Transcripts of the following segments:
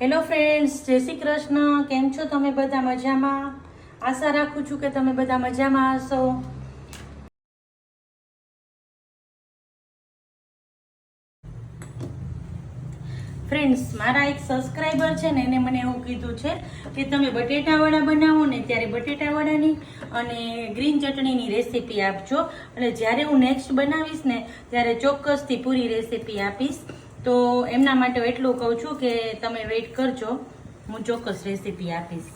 Hello friends, જય શ્રી કૃષ્ણ. કેમ છો તમે બધા? મજામાં? આશા રાખું છું કે તમે બધા મજામાં હશો. ફ્રેન્ડ્સ, મારા એક સબસ્ક્રાઈબર છે ને એને મને એવું કીધું છે કે તમે બટેટાવડા બનાવો ને ત્યારે બટેટાવડાની અને ગ્રીન ચટણીની રેસીપી આપજો. એટલે જ્યારે હું નેક્સ્ટ બનાવીશ ને ત્યારે ચોક્કસથી પૂરી રેસીપી આપીશ. તો એમના માટે એટલું કહું છું કે તમે વેઇટ કરજો, હું ચોક્કસ રેસીપી આપીશ.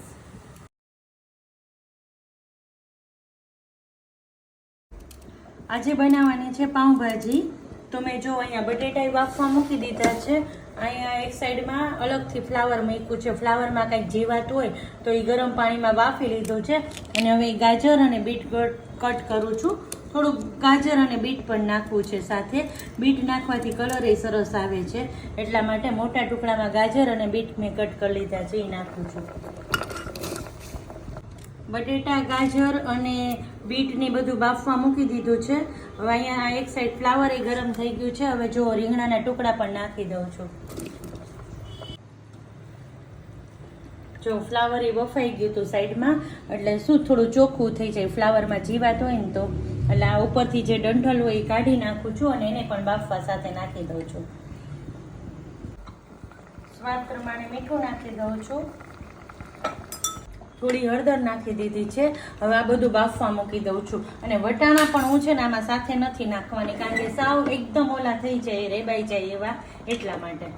આજે બનાવવાની છે પાઉંભાજી. તો મેં જો અહીંયા બટેટા બાફવા મૂકી દીધા છે. અહીંયા એક સાઈડમાં અલગથી ફ્લાવર મૂક્યું છે. ફ્લાવરમાં કંઈક જીવાત હોય તો એ ગરમ પાણીમાં બાફી લીધો છે. અને હવે ગાજર અને બીટ કટ કરું છું. થોડુંક ગાજર અને બીટ પણ નાખવું છે સાથે. બીટ નાખવાથી કલર એ સરસ આવે છે, એટલા માટે મોટા ટુકડામાં ગાજર અને બીટ મેં કટ કરી લીધા છે, એ નાખું છું. બટેટા, ગાજર અને બીટને બધું બાફવા મૂકી દીધું છે. હવે અહીંયા એક સાઈડ ફ્લાવર એ ગરમ થઈ ગયું છે. હવે જો રીંગણાના ટુકડા પણ નાખી દઉં છું. જો ફ્લાવર એ બફાઈ ગયું હતું સાઈડમાં, એટલે શું થોડું ચોખ્ખું થઈ જાય. ફ્લાવરમાં જીવાત હોય ને તો એટલે આ ઉપરથી જે ડંઠલ હોય એ કાઢી નાખું છું અને એને પણ બાફવા સાથે નાખી દઉં છું. સ્વાદ પ્રમાણે મીઠું નાખી દઉં છું. થોડી હળદર નાખી દીધી છે. હવે આ બધું બાફવા મૂકી દઉં છું. અને વટાણા પણ હું છે ને આમાં સાથે નથી નાખવાની, કારણ કે સાવ એકદમ ઓલા થઈ જાય, રેબાઈ જાય એવા, એટલા માટે.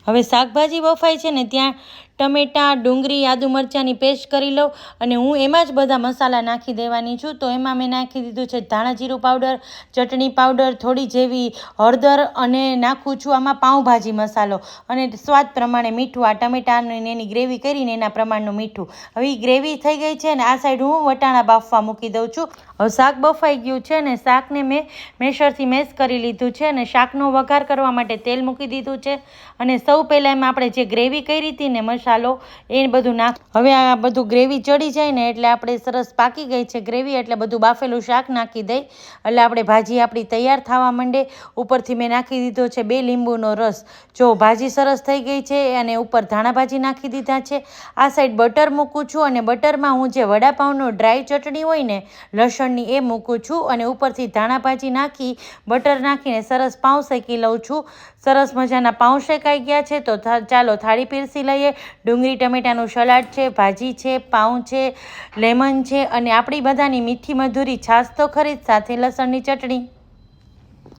હવે શાકભાજી બફાય છે ને ત્યાં ટમેટાં, ડુંગળી, આદુ મરચાંની પેસ્ટ કરી લઉં અને હું એમાં જ બધા મસાલા નાખી દેવાની છું. તો એમાં મેં નાખી દીધું છે ધાણા જીરું પાવડર, ચટણી પાવડર, થોડી જેવી હળદર અને નાખું છું આમાં પાઉંભાજી મસાલો અને સ્વાદ પ્રમાણે મીઠું. આ ટમેટાની એની ગ્રેવી કરીને એના પ્રમાણનું મીઠું. હવે એ ગ્રેવી થઈ ગઈ છે ને આ સાઈડ હું વટાણા બાફવા મૂકી દઉં છું. હવે શાક બફાઈ ગયું છે ને શાકને મેં મેશરથી મેશ કરી લીધું છે અને શાકનો વઘાર કરવા માટે તેલ મૂકી દીધું છે. અને સૌ પહેલાં એમાં આપણે જે ગ્રેવી કરી હતી ને મસાલો એ બધું નાખ. હવે આ બધું ગ્રેવી ચડી જાય ને એટલે આપણે સરસ પાકી ગઈ છે ગ્રેવી, એટલે બધું બાફેલું શાક નાખી દઈ એટલે આપણે ભાજી આપણી તૈયાર થવા માંડે. ઉપરથી મેં નાખી દીધો છે 2 લીંબુનો રસ. જો ભાજી સરસ થઈ ગઈ છે અને ઉપર ધાણા ભાજી નાખી દીધા છે. આ સાઈડ બટર મૂકું છું અને બટરમાં હું જે વડાપાઉંનો ડ્રાય ચટણી હોય ને લસણની એ મૂકું છું અને ઉપરથી ધાણા ભાજી નાખી બટર નાખીને સરસ પાઉં શેકી લઉં છું. સરસ મજાના પાઉં શેકાઈ ગયા છે. તો ચાલો થાળી પીરસી લઈએ. ડુંગળી ટમેટાનું સલાડ છે, ભાજી છે, પાઉં છે, લેમન છે અને આપણી બધાની મીઠી મધુરી છાશ તો ખરી જ, સાથે લસણની ચટણી.